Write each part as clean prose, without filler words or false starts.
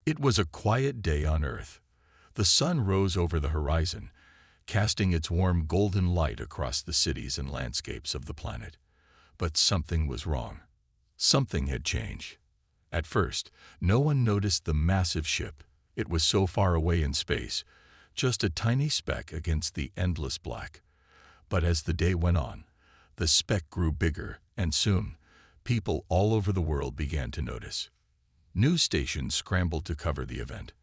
It was a quiet day on Earth. The sun rose over the horizon, casting its warm golden light across the cities and landscapes of the planet. But something was wrong. Something had changed. At first, no one noticed the massive ship. It was so far away in space, just a tiny speck against the endless black. But as the day went on, the speck grew bigger, and soon, people all over the world began to notice. News stations scrambled to cover the event.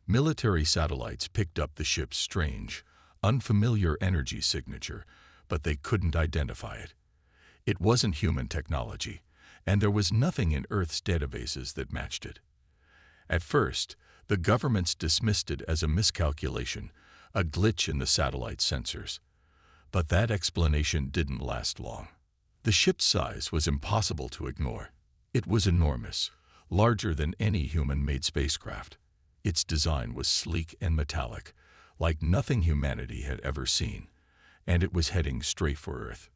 Military satellites picked up the ship's strange, unfamiliar energy signature, but they couldn't identify it. It wasn't human technology, and there was nothing in Earth's databases that matched it. At first, the governments dismissed it as a miscalculation, a glitch in the satellite sensors. But that explanation didn't last long. The ship's size was impossible to ignore. It was enormous, larger than any human-made spacecraft. Its design was sleek and metallic, like nothing humanity had ever seen, and it was heading straight for Earth.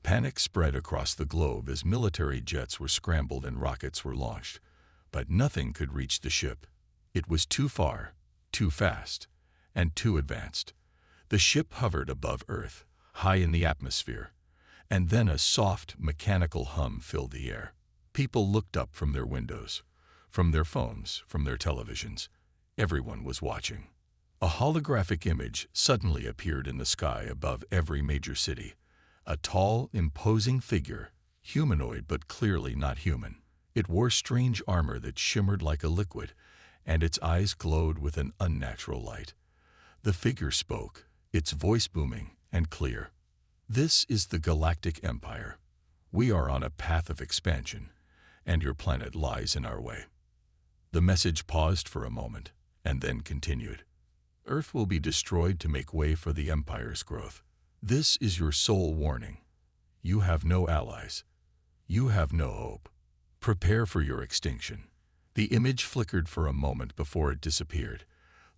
Panic spread across the globe as military jets were scrambled and rockets were launched, but nothing could reach the ship. It was too far, too fast, and too advanced. The ship hovered above Earth, high in the atmosphere, and then a soft, mechanical hum filled the air. People looked up from their windows, from their phones, from their televisions. Everyone was watching. A holographic image suddenly appeared in the sky above every major city. A tall, imposing figure, humanoid but clearly not human. It wore strange armor that shimmered like a liquid, and its eyes glowed with an unnatural light. The figure spoke, its voice booming and clear. "This is the Galactic Empire. We are on a path of expansion, and your planet lies in our way." The message paused for a moment, and then continued. "Earth will be destroyed to make way for the Empire's growth. This is your sole warning. You have no allies. You have no hope. Prepare for your extinction." The image flickered for a moment before it disappeared,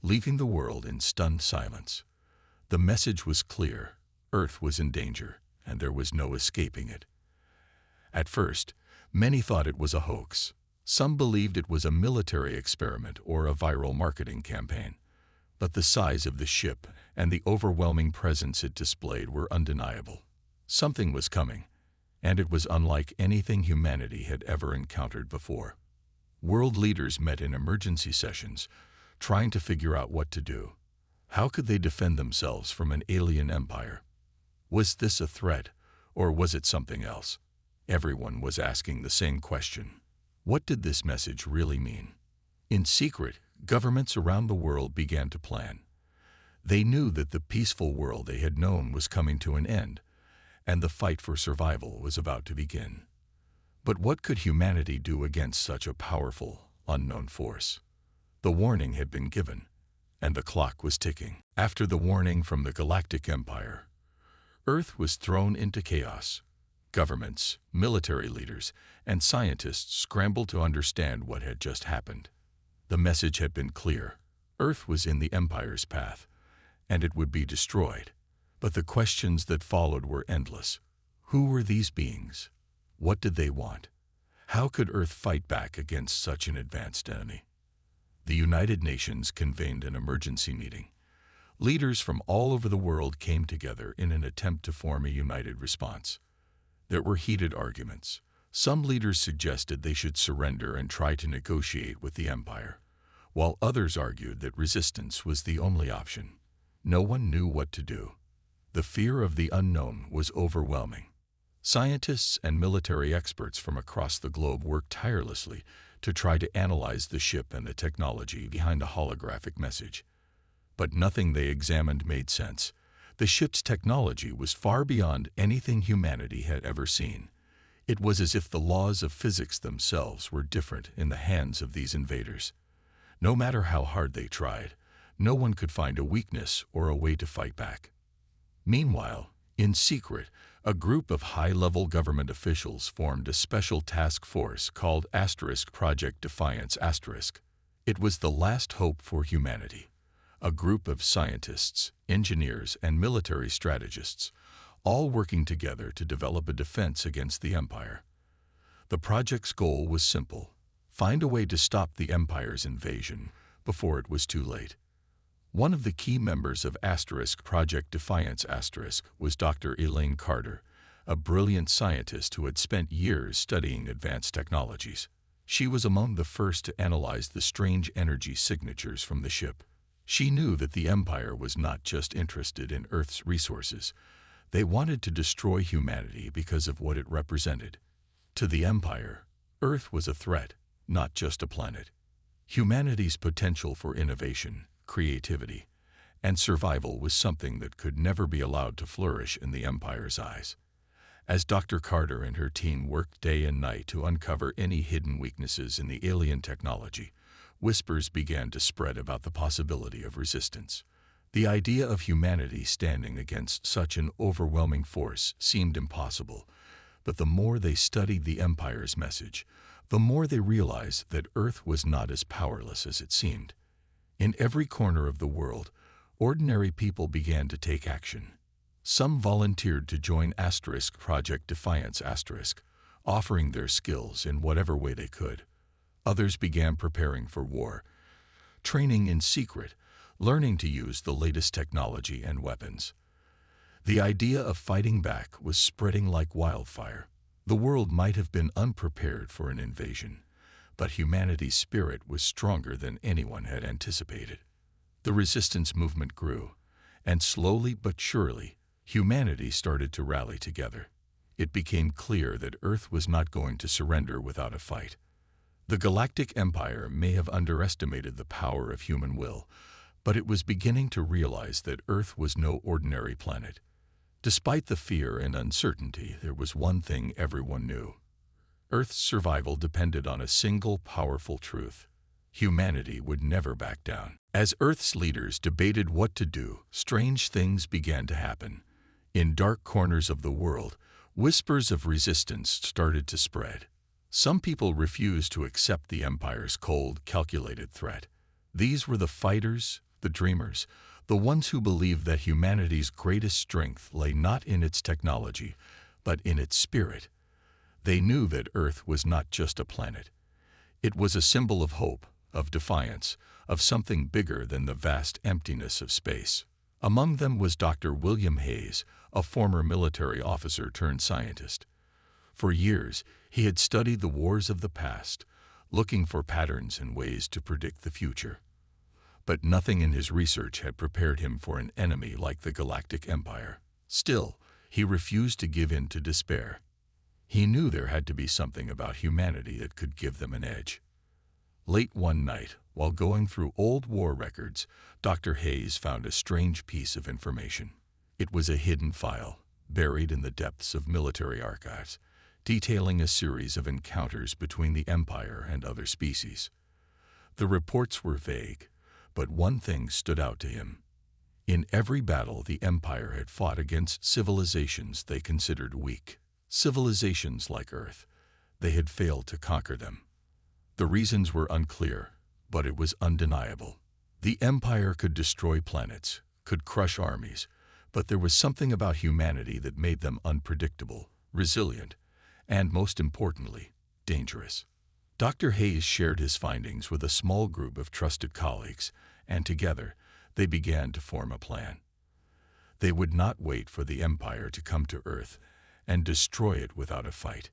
leaving the world in stunned silence. The message was clear. Earth was in danger, and there was no escaping it. At first, many thought it was a hoax. Some believed it was a military experiment or a viral marketing campaign. But the size of the ship and the overwhelming presence it displayed were undeniable. Something was coming, and it was unlike anything humanity had ever encountered before. World leaders met in emergency sessions, trying to figure out what to do. How could they defend themselves from an alien empire? Was this a threat, or was it something else? Everyone was asking the same question. What did this message really mean? In secret, governments around the world began to plan. They knew that the peaceful world they had known was coming to an end, and the fight for survival was about to begin. But what could humanity do against such a powerful, unknown force? The warning had been given, and the clock was ticking. After the warning from the Galactic Empire, Earth was thrown into chaos. Governments, military leaders, and scientists scrambled to understand what had just happened. The message had been clear. Earth was in the Empire's path, and it would be destroyed. But the questions that followed were endless. Who were these beings? What did they want? How could Earth fight back against such an advanced enemy? The United Nations convened an emergency meeting. Leaders from all over the world came together in an attempt to form a united response. There were heated arguments. Some leaders suggested they should surrender and try to negotiate with the Empire, while others argued that resistance was the only option. No one knew what to do. The fear of the unknown was overwhelming. Scientists and military experts from across the globe worked tirelessly to try to analyze the ship and the technology behind a holographic message. But nothing they examined made sense. The ship's technology was far beyond anything humanity had ever seen. It was as if the laws of physics themselves were different in the hands of these invaders. No matter how hard they tried, no one could find a weakness or a way to fight back. Meanwhile, in secret, a group of high-level government officials formed a special task force called Project Defiance *. It was the last hope for humanity. A group of scientists, engineers, and military strategists, all working together to develop a defense against the Empire. The project's goal was simple: find a way to stop the Empire's invasion before it was too late. One of the key members of Project Defiance was Dr. Elaine Carter, a brilliant scientist who had spent years studying advanced technologies. She was among the first to analyze the strange energy signatures from the ship. She knew that the Empire was not just interested in Earth's resources. They wanted to destroy humanity because of what it represented. To the Empire, Earth was a threat, not just a planet. Humanity's potential for innovation, creativity, and survival was something that could never be allowed to flourish in the Empire's eyes. As Dr. Carter and her team worked day and night to uncover any hidden weaknesses in the alien technology, whispers began to spread about the possibility of resistance. The idea of humanity standing against such an overwhelming force seemed impossible, but the more they studied the Empire's message, the more they realized that Earth was not as powerless as it seemed. In every corner of the world, ordinary people began to take action. Some volunteered to join Project Defiance offering their skills in whatever way they could. Others began preparing for war, training in secret, learning to use the latest technology and weapons. The idea of fighting back was spreading like wildfire. The world might have been unprepared for an invasion, but humanity's spirit was stronger than anyone had anticipated. The resistance movement grew, and slowly but surely, humanity started to rally together. It became clear that Earth was not going to surrender without a fight. The Galactic Empire may have underestimated the power of human will, but it was beginning to realize that Earth was no ordinary planet. Despite the fear and uncertainty, there was one thing everyone knew. Earth's survival depended on a single powerful truth. Humanity would never back down. As Earth's leaders debated what to do, strange things began to happen. In dark corners of the world, whispers of resistance started to spread. Some people refused to accept the Empire's cold, calculated threat. These were the fighters, the dreamers, the ones who believed that humanity's greatest strength lay not in its technology, but in its spirit. They knew that Earth was not just a planet. It was a symbol of hope, of defiance, of something bigger than the vast emptiness of space. Among them was Dr. William Hayes, a former military officer turned scientist. For years, he had studied the wars of the past, looking for patterns and ways to predict the future. But nothing in his research had prepared him for an enemy like the Galactic Empire. Still, he refused to give in to despair. He knew there had to be something about humanity that could give them an edge. Late one night, while going through old war records, Dr. Hayes found a strange piece of information. It was a hidden file, buried in the depths of military archives, detailing a series of encounters between the Empire and other species. The reports were vague, but one thing stood out to him. In every battle, the Empire had fought against civilizations they considered weak. Civilizations like Earth. They had failed to conquer them. The reasons were unclear, but it was undeniable. The Empire could destroy planets, could crush armies, but there was something about humanity that made them unpredictable, resilient, and most importantly, dangerous. Dr. Hayes shared his findings with a small group of trusted colleagues, and together, they began to form a plan. They would not wait for the Empire to come to Earth and destroy it without a fight.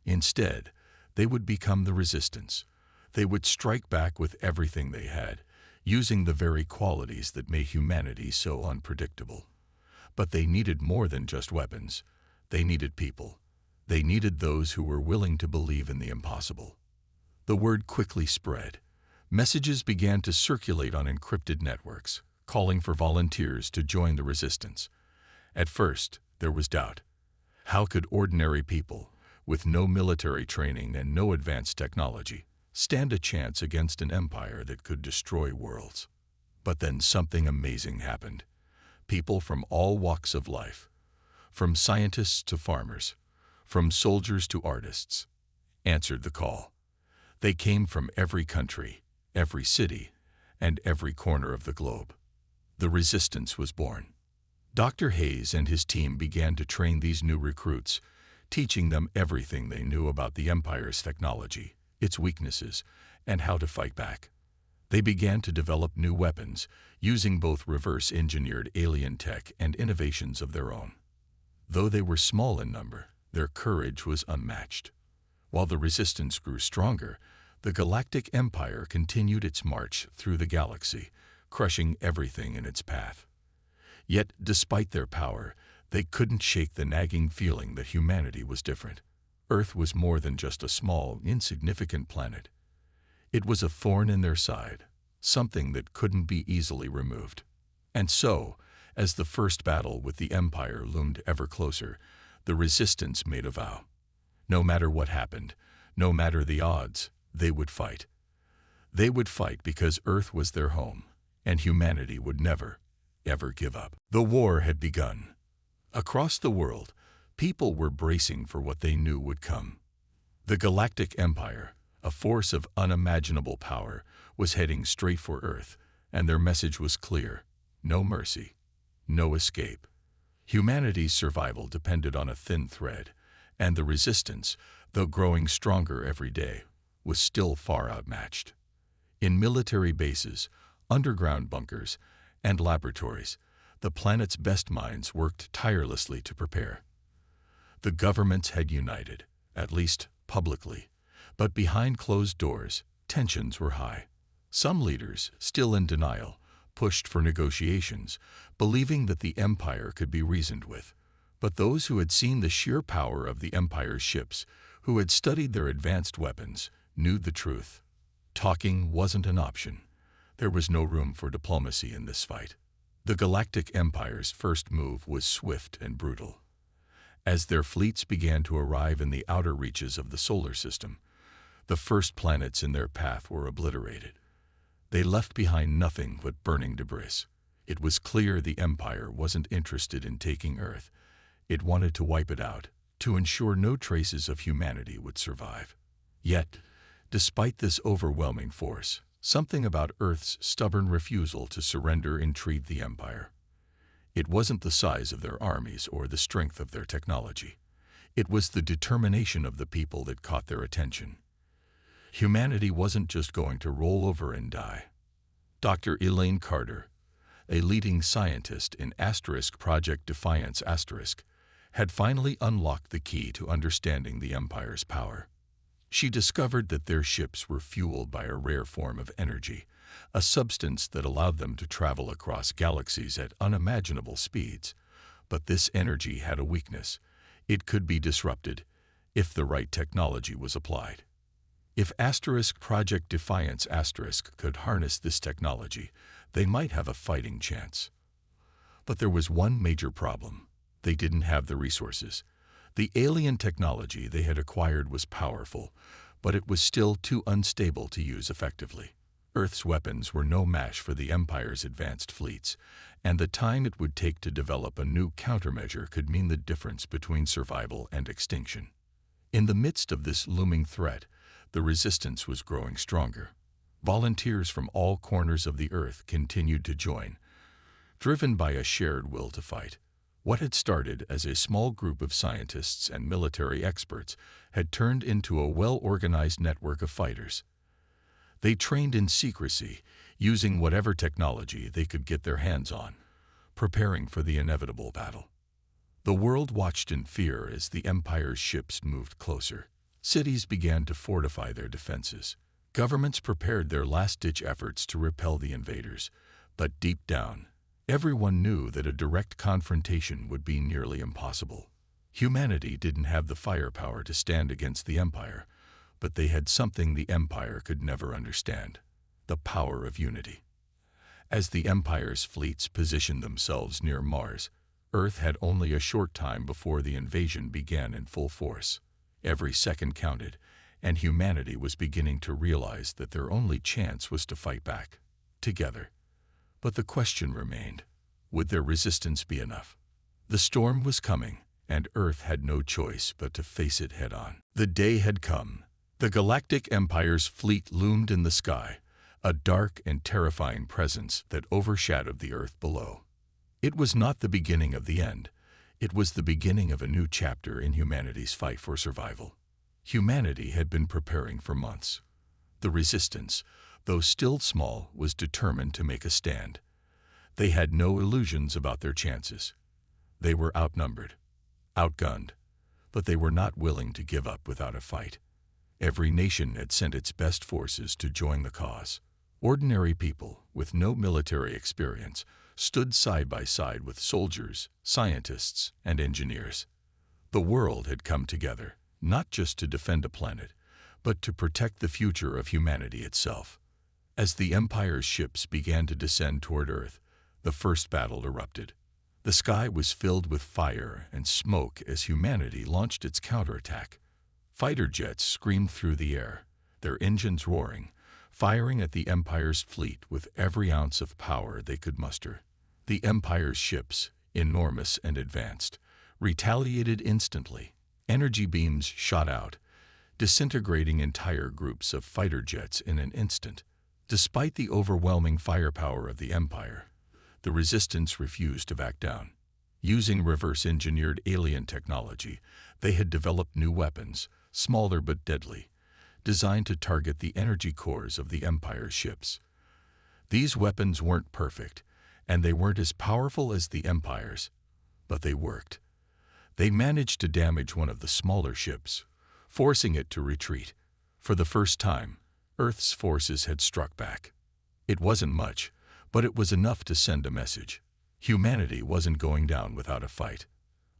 Instead, they would become the resistance. They would strike back with everything they had, using the very qualities that made humanity so unpredictable. But they needed more than just weapons. They needed people. They needed those who were willing to believe in the impossible. The word quickly spread. Messages began to circulate on encrypted networks, calling for volunteers to join the resistance. At first, there was doubt. How could ordinary people, with no military training and no advanced technology, stand a chance against an empire that could destroy worlds? But then something amazing happened. People from all walks of life, from scientists to farmers, from soldiers to artists, answered the call. They came from every country, every city, and every corner of the globe. The resistance was born. Dr. Hayes and his team began to train these new recruits, teaching them everything they knew about the Empire's technology, its weaknesses, and how to fight back. They began to develop new weapons, using both reverse-engineered alien tech and innovations of their own. Though they were small in number, their courage was unmatched. While the resistance grew stronger, the Galactic Empire continued its march through the galaxy, crushing everything in its path. Yet, despite their power, they couldn't shake the nagging feeling that humanity was different. Earth was more than just a small, insignificant planet. It was a thorn in their side, something that couldn't be easily removed. And so, as the first battle with the Empire loomed ever closer, the resistance made a vow. No matter what happened, no matter the odds, they would fight. They would fight because Earth was their home, and humanity would never, ever give up. The war had begun. Across the world, people were bracing for what they knew would come. The Galactic Empire, a force of unimaginable power, was heading straight for Earth, and their message was clear: no mercy, no escape. Humanity's survival depended on a thin thread, and the resistance, though growing stronger every day, was still far outmatched. In military bases, underground bunkers, and laboratories, the planet's best minds worked tirelessly to prepare. The governments had united, at least publicly, but behind closed doors, tensions were high. Some leaders, still in denial, pushed for negotiations, believing that the Empire could be reasoned with. But those who had seen the sheer power of the Empire's ships, who had studied their advanced weapons, knew the truth. Talking wasn't an option. There was no room for diplomacy in this fight. The Galactic Empire's first move was swift and brutal. As their fleets began to arrive in the outer reaches of the solar system, the first planets in their path were obliterated. They left behind nothing but burning debris. It was clear the Empire wasn't interested in taking Earth. It wanted to wipe it out, to ensure no traces of humanity would survive. Yet, despite this overwhelming force, something about Earth's stubborn refusal to surrender intrigued the Empire. It wasn't the size of their armies or the strength of their technology. It was the determination of the people that caught their attention. Humanity wasn't just going to roll over and die. Dr. Elaine Carter, a leading scientist in Project Defiance had finally unlocked the key to understanding the Empire's power. She discovered that their ships were fueled by a rare form of energy, a substance that allowed them to travel across galaxies at unimaginable speeds. But this energy had a weakness. It could be disrupted if the right technology was applied. If Project Defiance could harness this technology, they might have a fighting chance. But there was one major problem. They didn't have the resources. The alien technology they had acquired was powerful, but it was still too unstable to use effectively. Earth's weapons were no match for the Empire's advanced fleets, and the time it would take to develop a new countermeasure could mean the difference between survival and extinction. In the midst of this looming threat, the resistance was growing stronger. Volunteers from all corners of the Earth continued to join, driven by a shared will to fight. What had started as a small group of scientists and military experts had turned into a well-organized network of fighters. They trained in secrecy, using whatever technology they could get their hands on, preparing for the inevitable battle. The world watched in fear as the Empire's ships moved closer. Cities began to fortify their defenses. Governments prepared their last-ditch efforts to repel the invaders. But deep down, everyone knew that a direct confrontation would be nearly impossible. Humanity didn't have the firepower to stand against the Empire, but they had something the Empire could never understand: the power of unity. As the Empire's fleets positioned themselves near Mars, Earth had only a short time before the invasion began in full force. Every second counted, and humanity was beginning to realize that their only chance was to fight back, together. But the question remained: would their resistance be enough? The storm was coming, and Earth had no choice but to face it head-on. The day had come. The Galactic Empire's fleet loomed in the sky, a dark and terrifying presence that overshadowed the Earth below. It was not the beginning of the end. It was the beginning of a new chapter in humanity's fight for survival. Humanity had been preparing for months. The resistance, though still small, was determined to make a stand. They had no illusions about their chances. They were outnumbered, outgunned, but they were not willing to give up without a fight. Every nation had sent its best forces to join the cause. Ordinary people, with no military experience, stood side by side with soldiers, scientists, and engineers. The world had come together, not just to defend a planet, but to protect the future of humanity itself. As the Empire's ships began to descend toward Earth, the first battle erupted. The sky was filled with fire and smoke as humanity launched its counterattack. Fighter jets screamed through the air, their engines roaring, firing at the Empire's fleet with every ounce of power they could muster. The Empire's ships, enormous and advanced, retaliated instantly. Energy beams shot out, disintegrating entire groups of fighter jets in an instant. Despite the overwhelming firepower of the Empire, the resistance refused to back down. Using reverse-engineered alien technology, they had developed new weapons, smaller but deadly, designed to target the energy cores of the Empire's ships. These weapons weren't perfect, and they weren't as powerful as the Empire's, but they worked. They managed to damage one of the smaller ships, forcing it to retreat. For the first time, Earth's forces had struck back. It wasn't much, but it was enough to send a message. Humanity wasn't going down without a fight.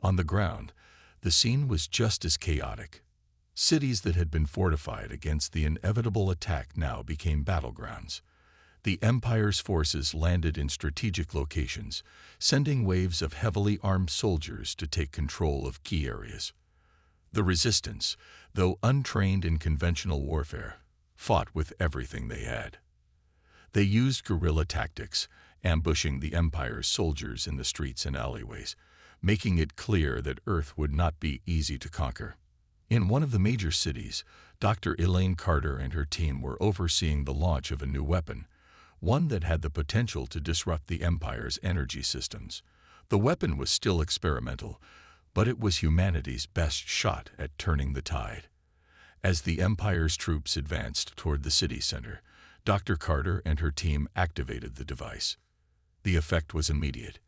On the ground, the scene was just as chaotic. Cities that had been fortified against the inevitable attack now became battlegrounds. The Empire's forces landed in strategic locations, sending waves of heavily armed soldiers to take control of key areas. The resistance, though untrained in conventional warfare, fought with everything they had. They used guerrilla tactics, ambushing the Empire's soldiers in the streets and alleyways, making it clear that Earth would not be easy to conquer. In one of the major cities, Dr. Elaine Carter and her team were overseeing the launch of a new weapon, one that had the potential to disrupt the Empire's energy systems. The weapon was still experimental, but it was humanity's best shot at turning the tide. As the Empire's troops advanced toward the city center, Dr. Carter and her team activated the device. The effect was immediate.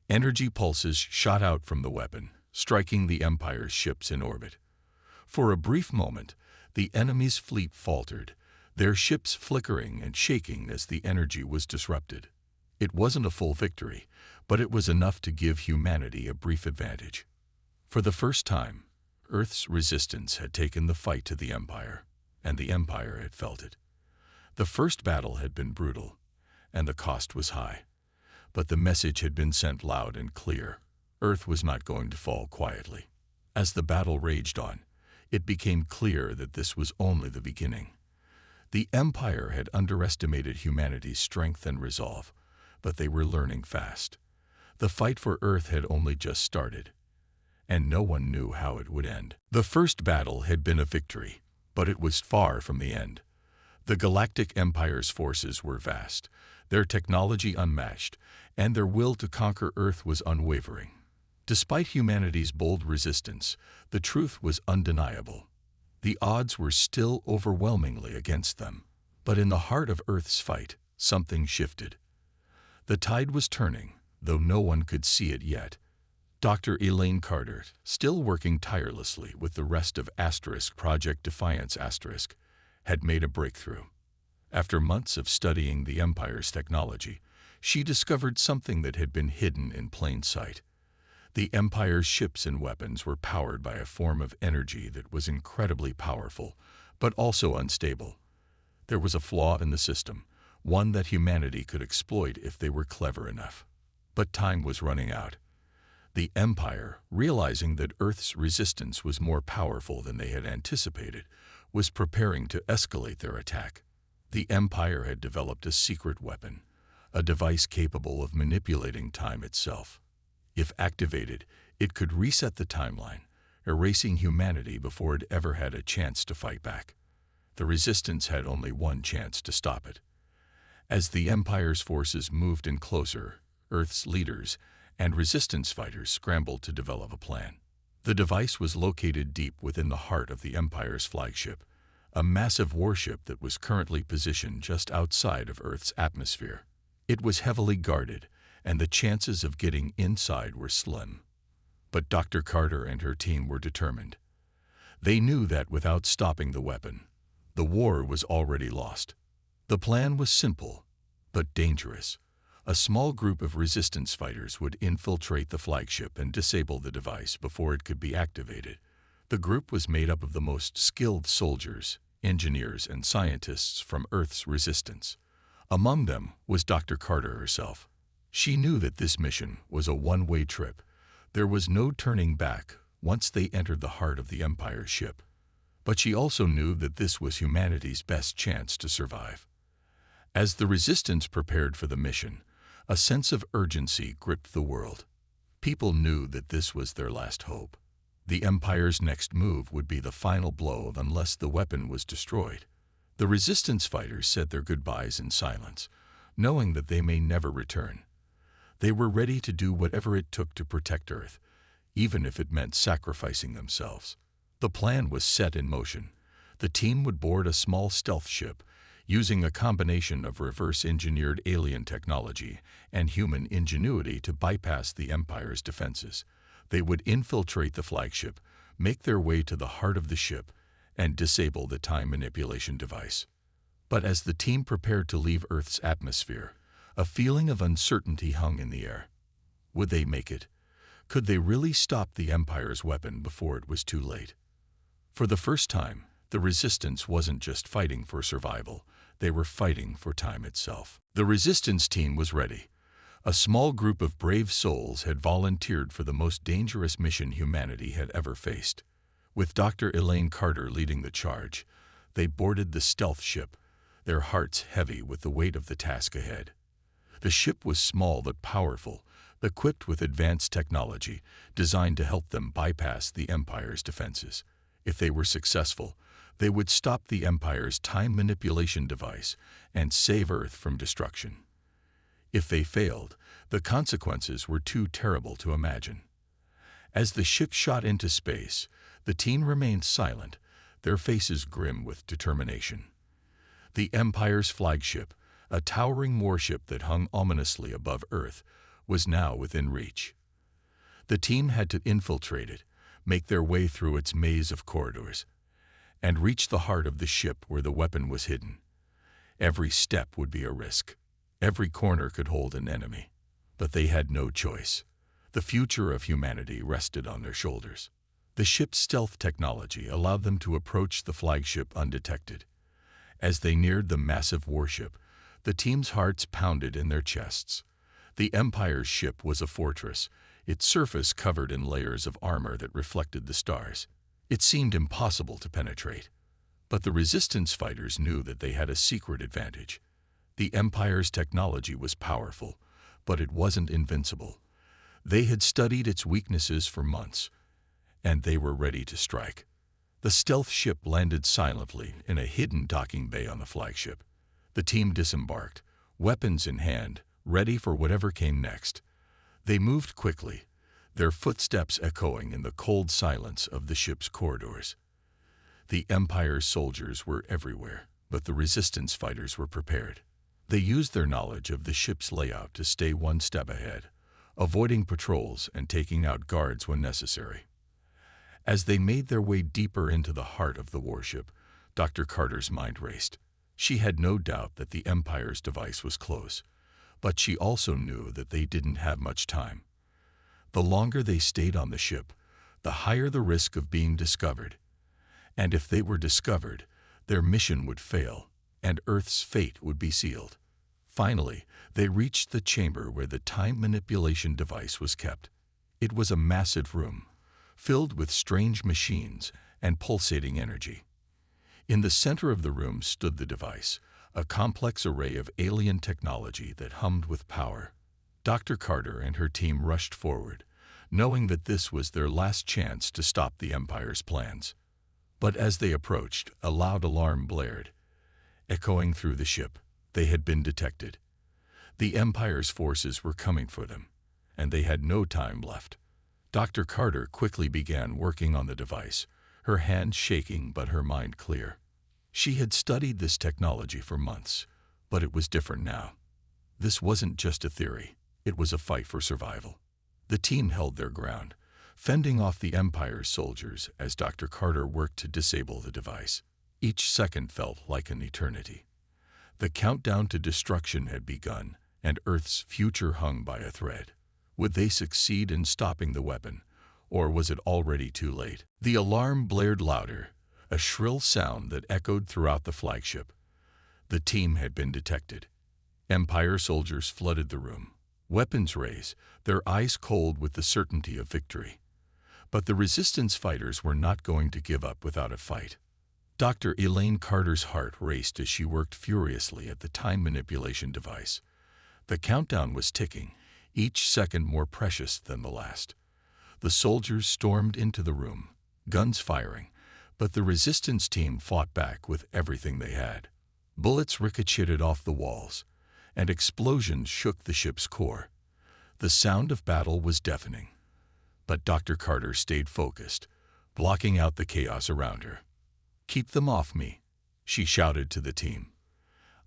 Energy pulses shot out from the weapon, striking the Empire's ships in orbit. For a brief moment, the enemy's fleet faltered, their ships flickering and shaking as the energy was disrupted. It wasn't a full victory, but it was enough to give humanity a brief advantage. For the first time, Earth's resistance had taken the fight to the Empire, and the Empire had felt it. The first battle had been brutal, and the cost was high. But the message had been sent loud and clear. Earth was not going to fall quietly. As the battle raged on, it became clear that this was only the beginning. The Empire had underestimated humanity's strength and resolve, but they were learning fast. The fight for Earth had only just started, and no one knew how it would end. The first battle had been a victory, but it was far from the end. The Galactic Empire's forces were vast, their technology unmatched, and their will to conquer Earth was unwavering. Despite humanity's bold resistance, the truth was undeniable. The odds were still overwhelmingly against them. But in the heart of Earth's fight, something shifted. The tide was turning, though no one could see it yet. Dr. Elaine Carter, still working tirelessly with the rest of Project Defiance had made a breakthrough. After months of studying the Empire's technology, she discovered something that had been hidden in plain sight. The Empire's ships and weapons were powered by a form of energy that was incredibly powerful, but also unstable. There was a flaw in the system, one that humanity could exploit if they were clever enough. But time was running out. The Empire, realizing that Earth's resistance was more powerful than they had anticipated, was preparing to escalate their attack. The Empire had developed a secret weapon, a device capable of manipulating time itself. If activated, it could reset the timeline, erasing humanity before it ever had a chance to fight back. The resistance had only one chance to stop it. As the Empire's forces moved in closer, Earth's leaders and resistance fighters scrambled to develop a plan. The device was located deep within the heart of the Empire's flagship, a massive warship that was currently positioned just outside of Earth's atmosphere. It was heavily guarded, and the chances of getting inside were slim. But Dr. Carter and her team were determined. They knew that without stopping the weapon, the war was already lost. The plan was simple, but dangerous. A small group of resistance fighters would infiltrate the flagship and disable the device before it could be activated. The group was made up of the most skilled soldiers, engineers, and scientists from Earth's resistance. Among them was Dr. Carter herself. She knew that this mission was a one-way trip. There was no turning back once they entered the heart of the Empire's ship. But she also knew that this was humanity's best chance to survive. As the resistance prepared for the mission, a sense of urgency gripped the world. People knew that this was their last hope. The Empire's next move would be the final blow unless the weapon was destroyed. The resistance fighters said their goodbyes in silence, knowing that they may never return. They were ready to do whatever it took to protect Earth, even if it meant sacrificing themselves. The plan was set in motion. The team would board a small stealth ship, using a combination of reverse-engineered alien technology and human ingenuity to bypass the Empire's defenses. They would infiltrate the flagship, make their way to the heart of the ship, and disable the time manipulation device. But as the team prepared to leave Earth's atmosphere, a feeling of uncertainty hung in the air. Would they make it? Could they really stop the Empire's weapon before it was too late? For the first time, the resistance wasn't just fighting for survival, they were fighting for time itself. The resistance team was ready. A small group of brave souls had volunteered for the most dangerous mission humanity had ever faced. With Dr. Elaine Carter leading the charge, they boarded the stealth ship, their hearts heavy with the weight of the task ahead. The ship was small but powerful, equipped with advanced technology designed to help them bypass the Empire's defenses. If they were successful, they would stop the Empire's time manipulation device and save Earth from destruction. If they failed, the consequences were too terrible to imagine. As the ship shot into space, the team remained silent, their faces grim with determination. The Empire's flagship, a towering warship that hung ominously above Earth, was now within reach. The team had to infiltrate it, make their way through its maze of corridors, and reach the heart of the ship where the weapon was hidden. Every step would be a risk. Every corner could hold an enemy. But they had no choice. The future of humanity rested on their shoulders. The ship's stealth technology allowed them to approach the flagship undetected. As they neared the massive warship, the team's hearts pounded in their chests. The Empire's ship was a fortress, its surface covered in layers of armor that reflected the stars. It seemed impossible to penetrate. But the resistance fighters knew that they had a secret advantage. The Empire's technology was powerful, but it wasn't invincible. They had studied its weaknesses for months, and they were ready to strike. The stealth ship landed silently in a hidden docking bay on the flagship. The team disembarked, weapons in hand, ready for whatever came next. They moved quickly, their footsteps echoing in the cold silence of the ship's corridors. The Empire's soldiers were everywhere, but the resistance fighters were prepared. They used their knowledge of the ship's layout to stay one step ahead, avoiding patrols and taking out guards when necessary. As they made their way deeper into the heart of the warship, Dr. Carter's mind raced. She had no doubt that the Empire's device was close, but she also knew that they didn't have much time. The longer they stayed on the ship, the higher the risk of being discovered. And if they were discovered, their mission would fail, and Earth's fate would be sealed. Finally, they reached the chamber where the time manipulation device was kept. It was a massive room, filled with strange machines and pulsating energy. In the center of the room stood the device, a complex array of alien technology that hummed with power. Dr. Carter and her team rushed forward, knowing that this was their last chance to stop the Empire's plans. But as they approached, a loud alarm blared, echoing through the ship. They had been detected. The Empire's forces were coming for them, and they had no time left. Dr. Carter quickly began working on the device, her hands shaking but her mind clear. She had studied this technology for months, but it was different now. This wasn't just a theory, it was a fight for survival. The team held their ground, fending off the Empire's soldiers as Dr. Carter worked to disable the device. Each second felt like an eternity. The countdown to destruction had begun, and Earth's future hung by a thread. Would they succeed in stopping the weapon, or was it already too late? The alarm blared louder, a shrill sound that echoed throughout the flagship. The team had been detected. Empire soldiers flooded the room, weapons raised, their eyes cold with the certainty of victory. But the resistance fighters were not going to give up without a fight. Dr. Elaine Carter's heart raced as she worked furiously at the time manipulation device. The countdown was ticking, each second more precious than the last. The soldiers stormed into the room, guns firing, but the resistance team fought back with everything they had. Bullets ricocheted off the walls, and explosions shook the ship's core. The sound of battle was deafening. But Dr. Carter stayed focused, blocking out the chaos around her. "Keep them off me," she shouted to the team.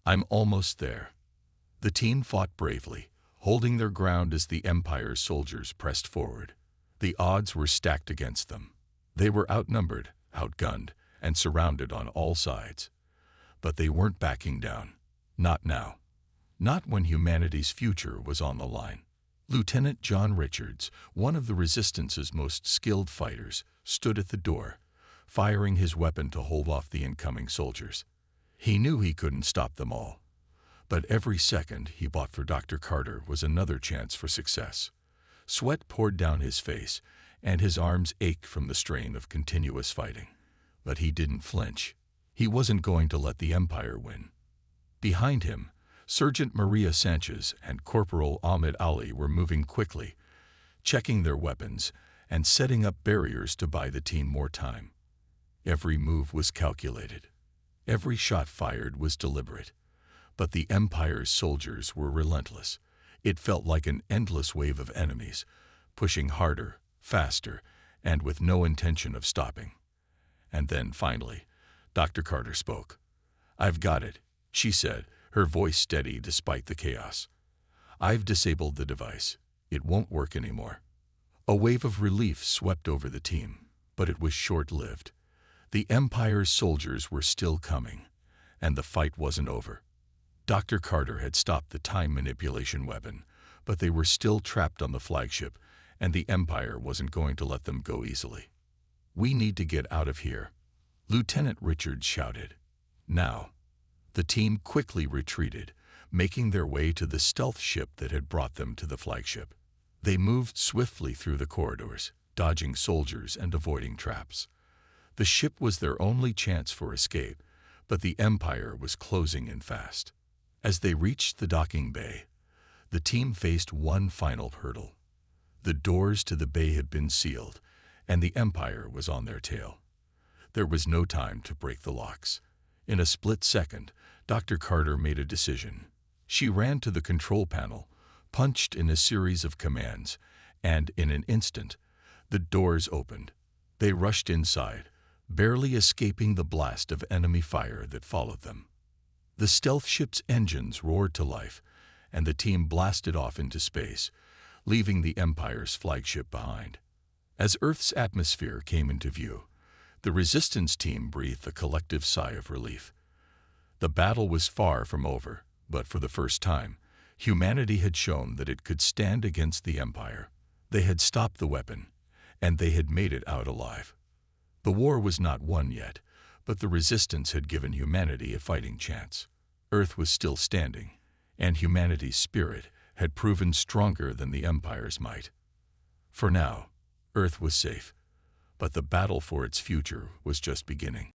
"I'm almost there." The team fought bravely, holding their ground as the Empire's soldiers pressed forward. The odds were stacked against them. They were outnumbered, outgunned, and surrounded on all sides. But they weren't backing down. Not now. Not when humanity's future was on the line. Lieutenant John Richards, one of the Resistance's most skilled fighters, stood at the door, firing his weapon to hold off the incoming soldiers. He knew he couldn't stop them all. But every second he bought for Dr. Carter was another chance for success. Sweat poured down his face, and his arms ached from the strain of continuous fighting. But he didn't flinch. He wasn't going to let the Empire win. Behind him, Sergeant Maria Sanchez and Corporal Ahmed Ali were moving quickly, checking their weapons and setting up barriers to buy the team more time. Every move was calculated. Every shot fired was deliberate. But the Empire's soldiers were relentless. It felt like an endless wave of enemies, pushing harder, faster, and with no intention of stopping. And then, finally, Dr. Carter spoke. "I've got it," she said, her voice steady despite the chaos. "I've disabled the device. It won't work anymore." A wave of relief swept over the team, but it was short-lived. The Empire's soldiers were still coming, and the fight wasn't over. Dr. Carter had stopped the time manipulation weapon, but they were still trapped on the flagship, and the Empire wasn't going to let them go easily. "We need to get out of here," Lieutenant Richards shouted. Now. The team quickly retreated, making their way to the stealth ship that had brought them to the flagship. They moved swiftly through the corridors, dodging soldiers and avoiding traps. The ship was their only chance for escape, but the Empire was closing in fast. As they reached the docking bay, the team faced one final hurdle. The doors to the bay had been sealed, and the Empire was on their tail. There was no time to break the locks. In a split second, Dr. Carter made a decision. She ran to the control panel, punched in a series of commands, and in an instant, the doors opened. They rushed inside, barely escaping the blast of enemy fire that followed them. The stealth ship's engines roared to life, and the team blasted off into space, leaving the Empire's flagship behind. As Earth's atmosphere came into view, the Resistance team breathed a collective sigh of relief. The battle was far from over, but for the first time, humanity had shown that it could stand against the Empire. They had stopped the weapon, and they had made it out alive. The war was not won yet, but the Resistance had given humanity a fighting chance. Earth was still standing, and humanity's spirit had proven stronger than the Empire's might. For now, Earth was safe, but the battle for its future was just beginning.